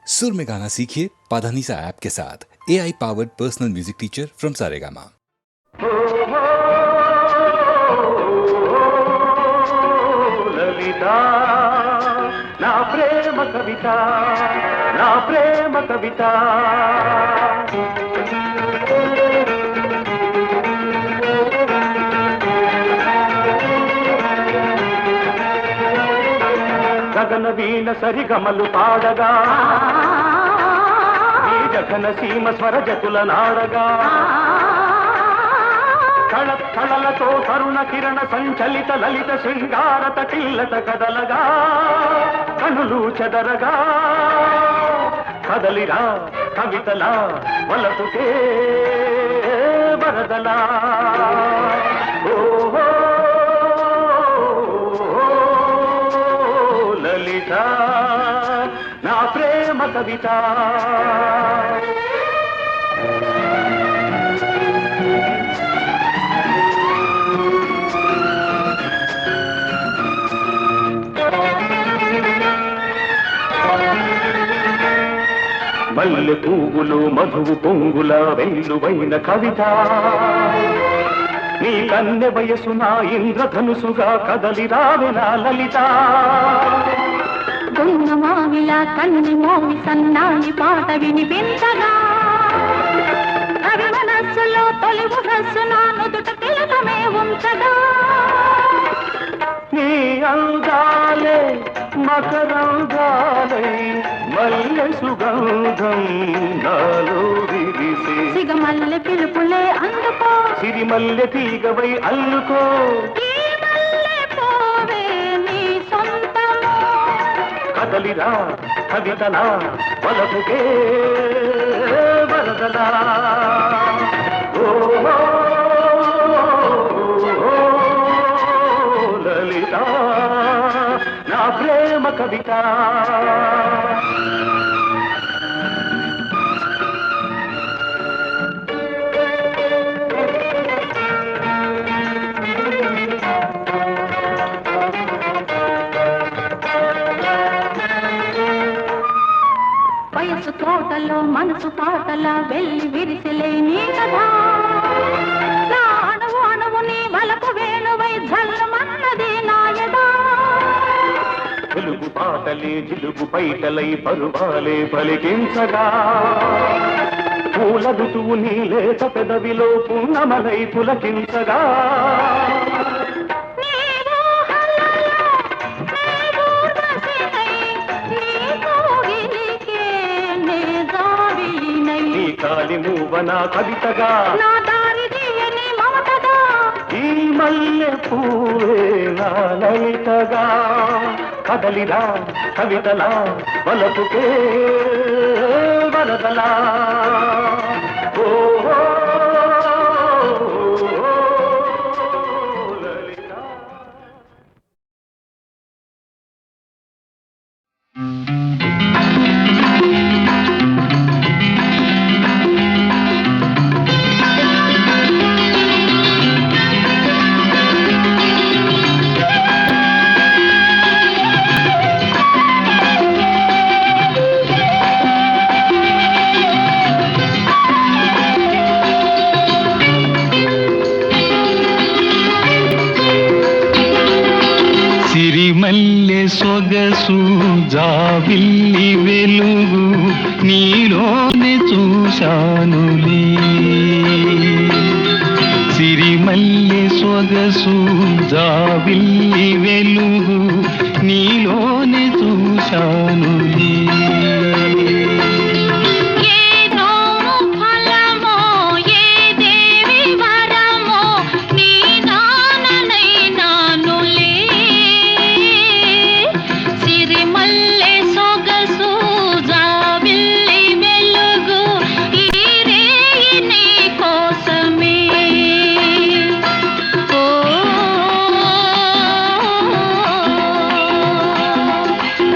सुर में गाना सीखिए पाधानीसा ऐप के साथ। AI powered personal music teacher from Saregama. Lalita ना प्रेम कविता, ना प्रेम कविता। గగన వీణ సరిగమలు పాడగా, ఈ జగన సీమ స్వర జతుల నాడగా, కళలతో తరుణ కిరణ సంచలిత లలిత శృంగారత కిల్లత కదలగా, కనులు చెదరగా, కదలిరా కవితలా వలపుకే వరదలా. ఓహో లలిత నా ప్రేమ కవిత. మల్లె పువ్వులు మధువు పొంగుల వెల్లువైన కవిత, నీ కన్నె వయసు నా ఇంద్రధనుసుగా కదలి రావెనా లలిత. గున్నమావిలా కన్ని మోవి సన్నాయి పాట వినిపించగా, కవి మనస్సులో తొలి ముహస్సు నా నుదుట తిలకమే ఉంచగా, నీ అందాలే మకరందాలై మల్లె సుగంధం నాలో విరిసే, సిగమల్లె పిలుపులే అందుకో, సిరిమల్లె తీగవై అల్లుకో, ఈ మల్లె పోవే నీ సొంతము. కదలిరా కవితలా వలపుకే వరదలా. ఓహో లలిత నా ప్రేమ కవిత. వయసు తోటలో మనసు పాటల వెళ్ళి విరిసిలే నీ కథ, నా అణువు అణువు నీ వలపు వేణువై జల్లుమన్నది నాయదా. తెలుగు పాటలే జిలుగు పైటలై పరువాలే పలికించగా, పూల ఋతువు నీ లేత పెదవిలో పున్నమలై పులకించగా, కాలి మూవన కవితగా, నా దారి తీయని మమతగా, ఈ మల్లె పూవే నా లలితగా. కదలిరా కవితలా వలపుకే వరదలా. ఓహో లలిత. సిరిమల్లె సొగసు జాబిల్లి వెలుగు నీలోనే చూశానులే, సిరిమల్లె సొగసు జాబిల్లి వెలుగు నీలోనే చూశానులే.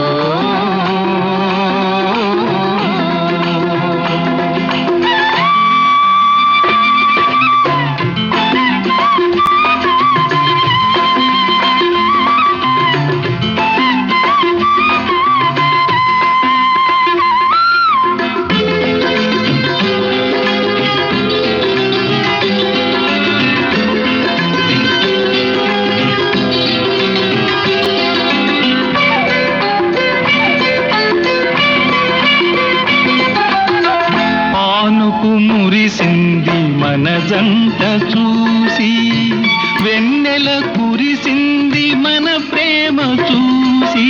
ఓ జంట చూసి వెన్నెల కురిసింది మన ప్రేమ చూసి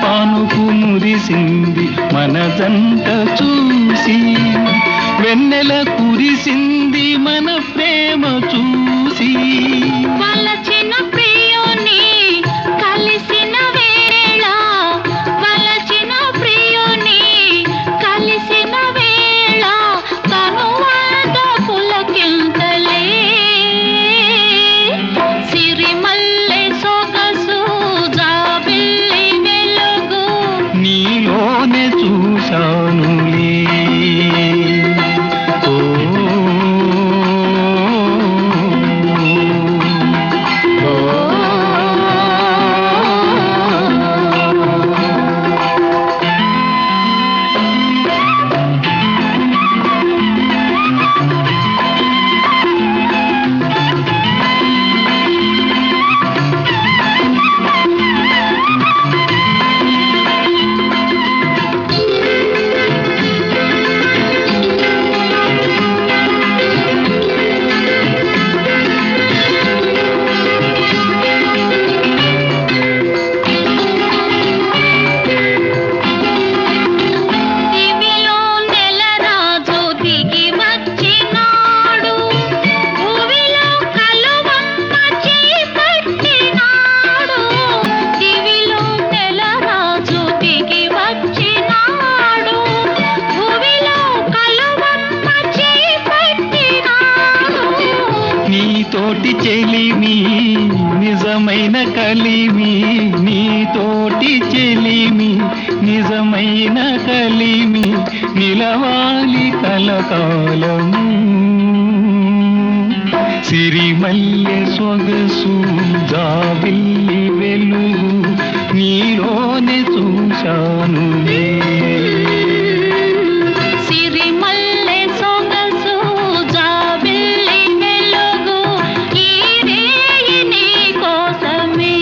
పానుపు మురిసింది మన జంట చూసి వెన్నెల కురిసింది మన ప్రేమ చూసి వలచిన ప్రియుని కలిసిన వేళ వలచిన ప్రియుని కలిసిన వేళ తనువాద పులకింతలే సిరిమల్లె సొగసు జాబిల్లి వెలుగు నీలోనే చూశానులే నీతోటి చెలిమి నిజమైన కలిమి నీతోటి చెలిమి నిజమైన కలిమి నిలవాలి కలకాలము సిరిమల్లె సొగసు జాబిల్లి వెలుగు నీలోనే చూశానులే సిరిమల్లె సొగసు జాబిల్లి వెలుగు ఈ రేయి నీ కోసమే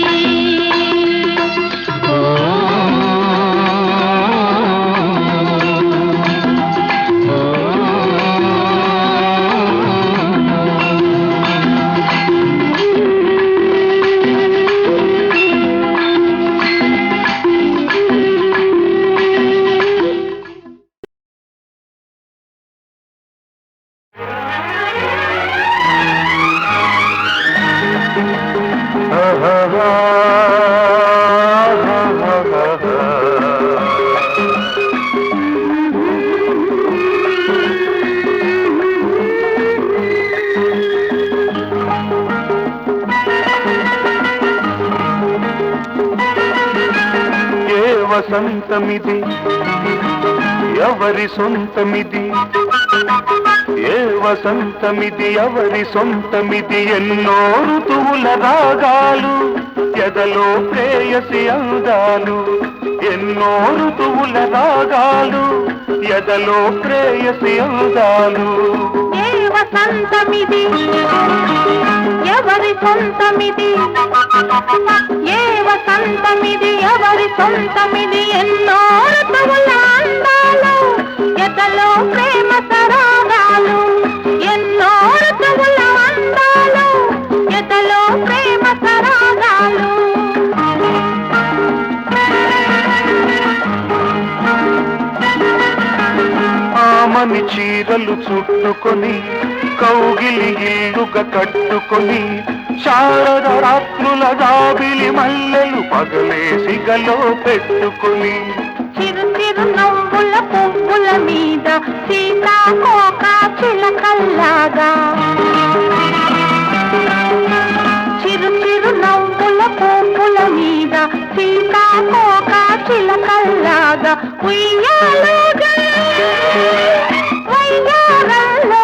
వసంతమిది ఎవరి సొంతమిది ఏ వసంతమిది ఎవరి సొంతమిది ఎన్నో ఋతువుల రాగాలు ఎదలో ప్రేయసి అందాలు ఎన్నో ఋతువుల రాగాలు ఎదలో ప్రేయసి అందాలు ఏ వసంతమిది ఎవరి సొంతమిది ఏ వసంతమిది ఎవరి సొంతమిది ఎన్నో ఋతువుల అందాలు ఎదలో ప్రేమ సరాగాలు ఎన్నో ఋతువుల అందాలు ఎదలో ప్రేమ సరాగాలు ఆమని చీరలు చుట్టుకొని కౌగిలి ఇల్లుగా కట్టుకొని శారద రాత్రుల జాబిలి మల్లెలు పగలేసి గలో పెట్టుకొని చిరు చిరు నవ్వుల పువ్వుల మీద సీతాకోక చిలకల్లాగా చిరు చిరు నవ్వుల పువ్వుల మీద సీతాకోక చిలకల్లాగా ఉయ్యాలుగా వయ్యారంలో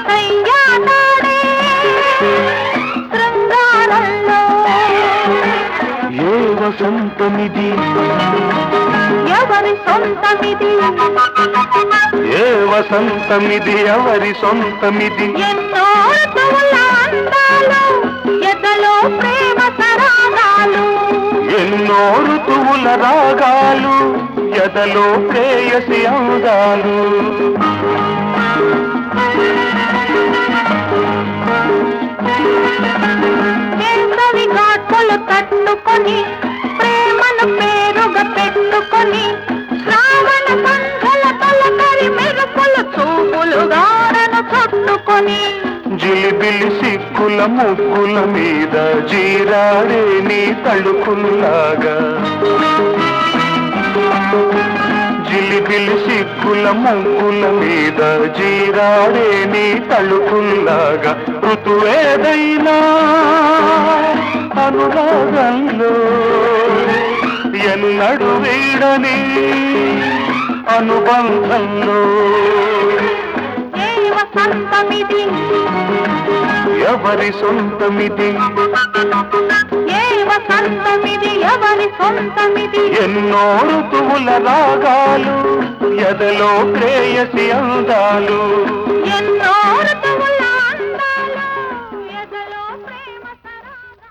కయ్యాడే శృంగారంలో ఏ వసంతమిది ఎవరి సొంతమిది ఏ వసంతమిది ఎవరి సొంతమిది ఎన్నో ఋతువుల అందాలు ఎదలో ప్రేమ సరాగాలు ఎన్నో ఋతువుల రాగాలు ఎదలో ప్రేయసి అందాలు తలుపులు తట్టుకొని ప్రేమను పేరుగా పెట్టుకొని శ్రావణ సంధ్యల తొలకరి మెరుపులు చూపులు గారను చుట్టుకొని జిలిబిలి సిక్కుల ముగ్గుల మీద జీరాడే నీ తళుకుల్లాగా జిలిబిలి సిక్కుల ముగ్గుల మీద జీరాడే నీ తళుకుల్లాగా ఋతువేదైనా అనురాగంలో ఎన్నడు వీడని అనుబంధంలో ఏ వసంతమిది ఎవరి సొంతమిది ఏ వసంతమిది ఎవరి సొంతమిది ఎన్నో ఋతువుల రాగాలు ఎదలో ప్రేయసి అందాలు ఎన్నో ఋతువుల అందాలు ఎదలో ప్రేమ తరంగాలు.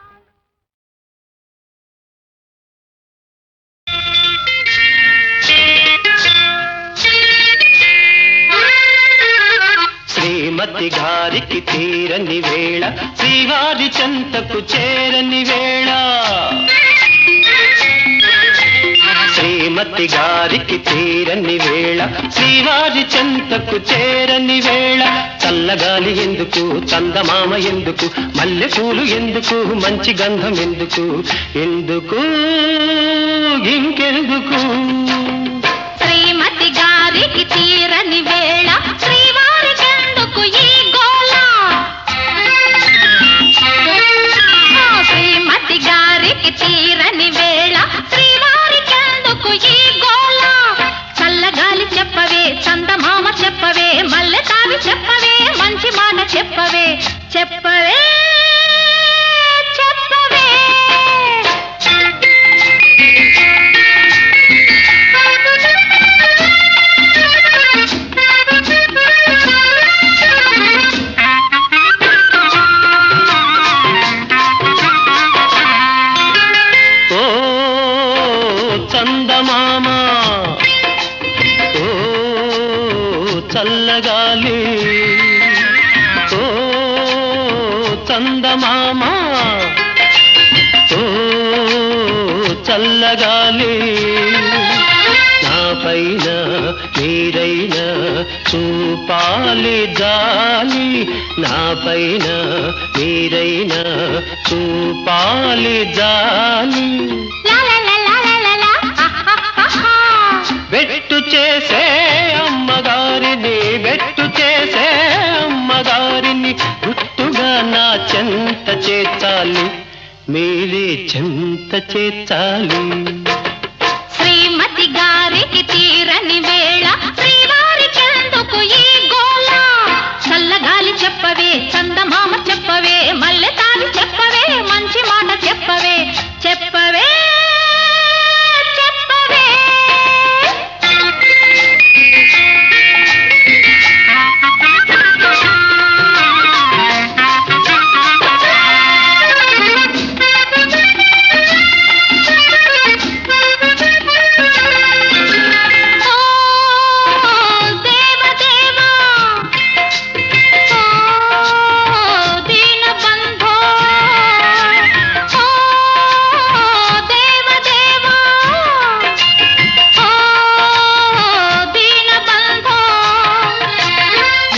శ్రీమతి గారికి తీరని వేళ శ్రీవారి చెంతకు చేరని వేళ శ్రీమతి గారికి తీరని వేళ శ్రీవారి చెంతకు చేరని వేళ చల్లగాలి ఎందుకు చందమామ ఎందుకు మల్లెపూలు ఎందుకు మంచి గంధం ఎందుకు ఎందుకు ఇంకెందుకు శ్రీమతి గారికి తీరని వేళ శ్రీవారికెందుకు ఈ గోల శ్రీమతి గారికి తీరని వేళ శ్రీవారికెందుకు ఈ గోల చల్లగాలి చెప్పవే చందమామ చెప్పవే మల్లె తావి చెప్పవే మంచి మాట చెప్పవే చెప్పవే చెప్పవే ఓ చందమామ ఓ చల్లగాలి ఓ చందమామ ఓ చల్లగాలి నా పైన మీరైనా చూపాలి జాలి నా పైన మీరైనా చూపాలి జాలి బెట్టు చేసే అమ్మగారిని బెట్టు చేసే అమ్మగారిని గుట్టుగా నా చెంత చేర్చాలి మీరే చెంత చేర్చాలి శ్రీమతి గారికి తీరని వేళ శ్రీవారికెందుకు ఈ గోల చల్లగాలి చెప్పవే చందమామ చెప్పవే మల్లె తావి చెప్పవే మంచి మాట చెప్పవే చెప్పవే చెప్పవే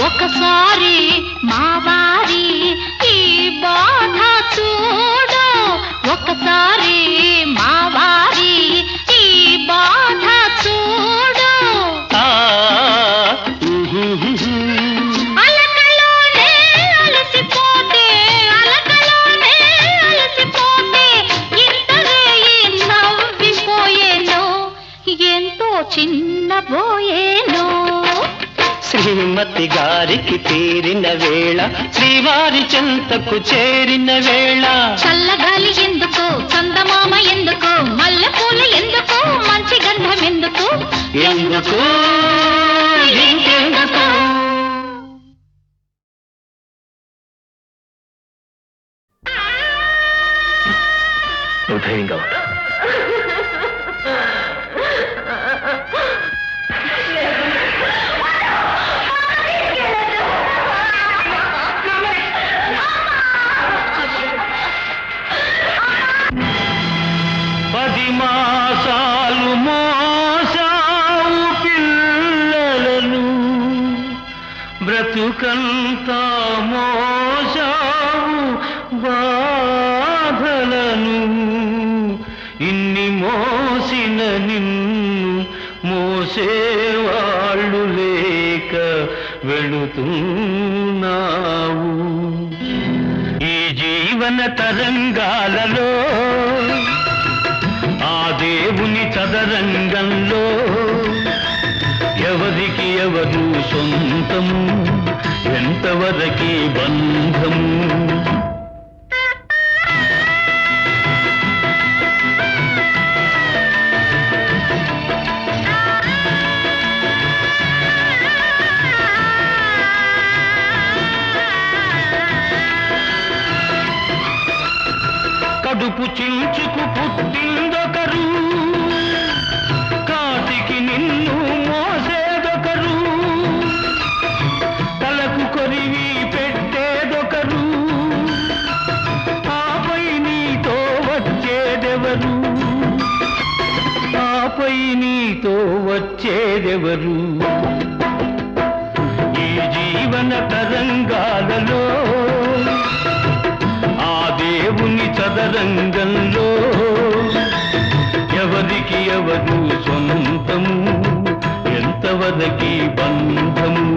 ఒకసారి మా వారి ఈ బాధ చూడు ఒకసారి మా వారి ఈ బాధ చూడు ఆ అలకలోనే అలసిపోతే అలకలోనే అలసిపోతే ఇంతనే నవ్విపోయేను ఎంతో చిన్నబోయేను శ్రీమతి గారికి తీరిన వేళ శ్రీవారి చెంతకు చేరిన వేళ చల్లగాలి ఎందుకు చందమామ ఎందుకు మల్లెపూలు ఎందుకు మంచి గంధం ఎందుకు ఎందుకు ఇంకెందుకు ధైర్యంగా ఉండు. బ్రతుకంతా మోసావు బాధలను, ఇన్ని మోసిన నిన్ను మోసేవాళ్ళు లేక వెళుతున్నావు. ఈ జీవన తరంగాలలో ఆ దేవుని చదరంగంలో ఎవరికి ఎవరు సొంతము, ఎంతవరకి బంధము. కడుపు చించుకు పుట్టిందొకరు, కాటికి నిన్ను మోసేదొకరు, తలకు కొరివి పెట్టేదొకరు, ఆపై నీతో వచ్చేదెవరు, ఆపై నీతో వచ్చేదెవరు. ఈ జీవన తరంగాలలో ఆ దేవుని చదరంగంలో ఎవరికి ఎవరు సొంతము, ఎంతవరకి బంధము.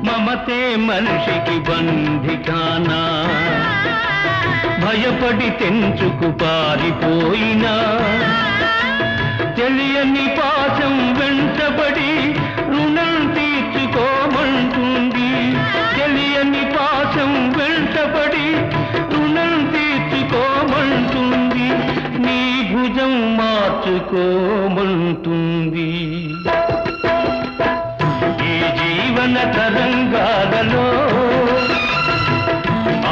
మమతే మనిషికి బంధికానా, భయపడి తెంచుకు పారిపోయినా, తెలియని పాశం వెంటబడి రుణం తీర్చుకోమంటుంది, తెలియని పాశం వెంటబడి రుణం తీర్చుకోమంటుంది, నీ భుజం మార్చుకోమంటుంది. జీవన తరంగాలలో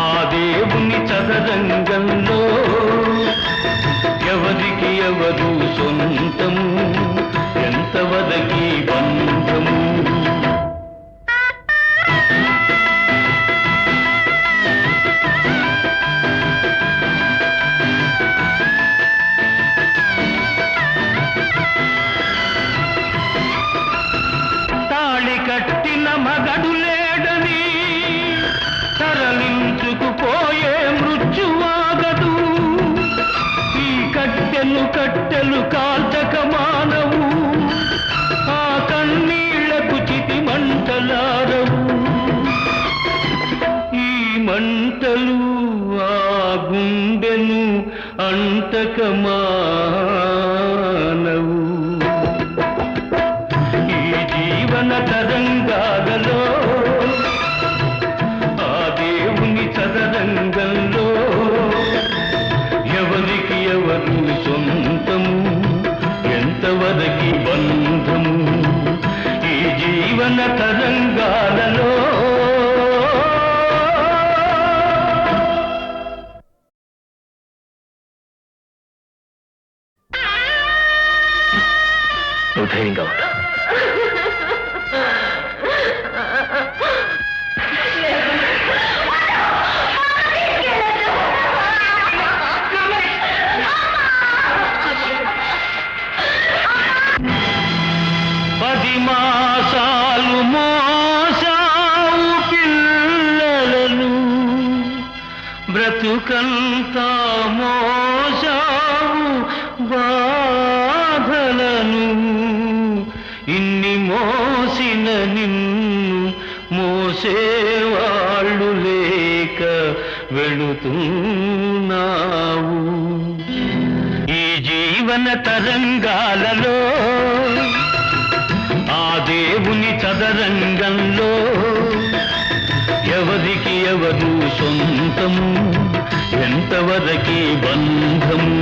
ఆ దేవుని చదరంగంలో ఎవరికి ఎవరు సొంతము, ఎంతవరకి బంధము. కట్టిన మగడు లేడని తరలించుకుపోయే మృత్యువాగదు, ఈ కట్టెలు కట్టెలు కాల్చక మానవు, ఆ కన్నీళ్లకు చితి మంటలారవు, ఈ మంటలు ఆ గుండెను అంటక మానవు. జీవన తరంగాలలో ఆ దేవుని చదరంగంలో ఎవరికి ఎవరు సొంతము, ఎంతవరకి బంధము. ఈ జీవన తరంగాలలో ధైర్యంగా ఉంటా. మాసాలు మోసావు పిల్లలను, బ్రతుకంతా మోసావు బాధలను, ఇన్ని మోసిన నిన్ను మోసేవాళ్ళు లేక వెళుతున్నావు. ఈ జీవన తరంగాలలో ఆ దేవుని చదరంగంలో ఎవరికి ఎవరు సొంతము, ఎంతవరకి బంధము.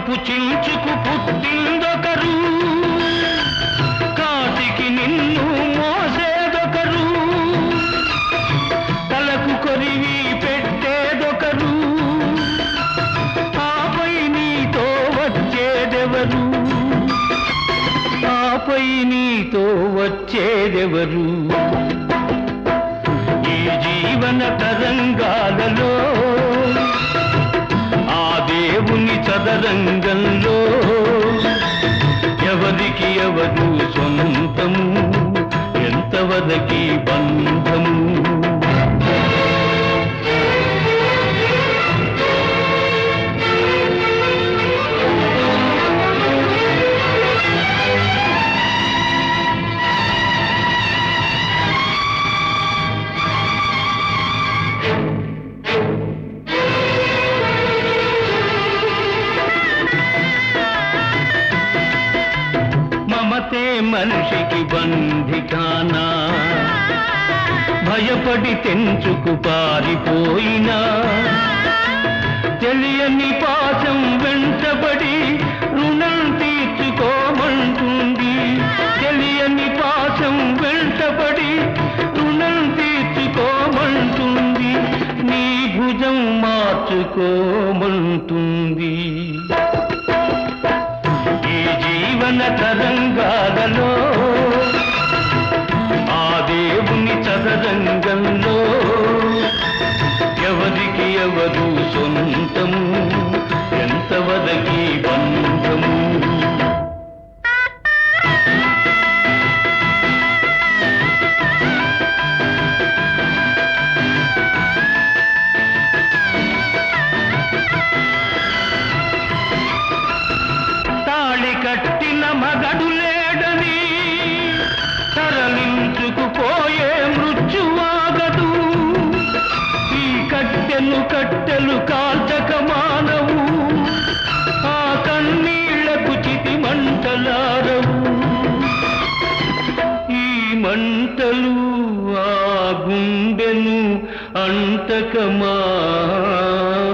కడుపు చించుకు పుట్టిందొకరు, కాటికి నిన్ను మోసేదొకరు, తలకు కొరివి పెట్టేదొకరు, ఆపై నీతో వచ్చేదెవరు, ఆపై నీతో వచ్చేదెవరు? ఈ జీవన తరంగాలలో, ఆ దేవుని చదరంగంలో ఎవరికి ఎవరు సొంతము, ఎంతవరకి బంధము? మమతే మనిషికి బంధికానా, భయపడి తెంచుకు పారిపోయినా, తెలియని పాశం వెంటబడి రుణం తీర్చుకోమంటుంది, తెలియని పాశం వెంటబడి రుణం తీర్చుకోమంటుంది, నీ భుజం మార్చుకోమంటుంది. జీవన తరంగాలలో, ఆ దేవుని చదరంగంలో ఎవరికి ఎవరు సొంతము, ఎంతవరకి బంధము? కట్టిన మగడు లేడని తరలించుకుపోయే మృత్యువాగదు, ఈ కట్టెలు కట్టెలు కాల్చక మానవు, ఆ కన్నీళ్లకు చితి మంటలారవు, ఈ మంటలు ఆ గుండెను అంటక మానవు.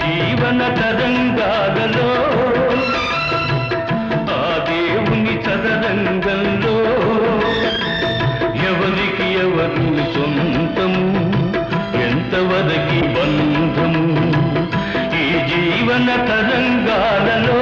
జీవన తరంగాలలో, ఆ దేవుని చదరంగంలో ఎవరికి ఎవరు సొంతము, ఎంతవరకి బంధము? ఈ జీవన తరంగాలలో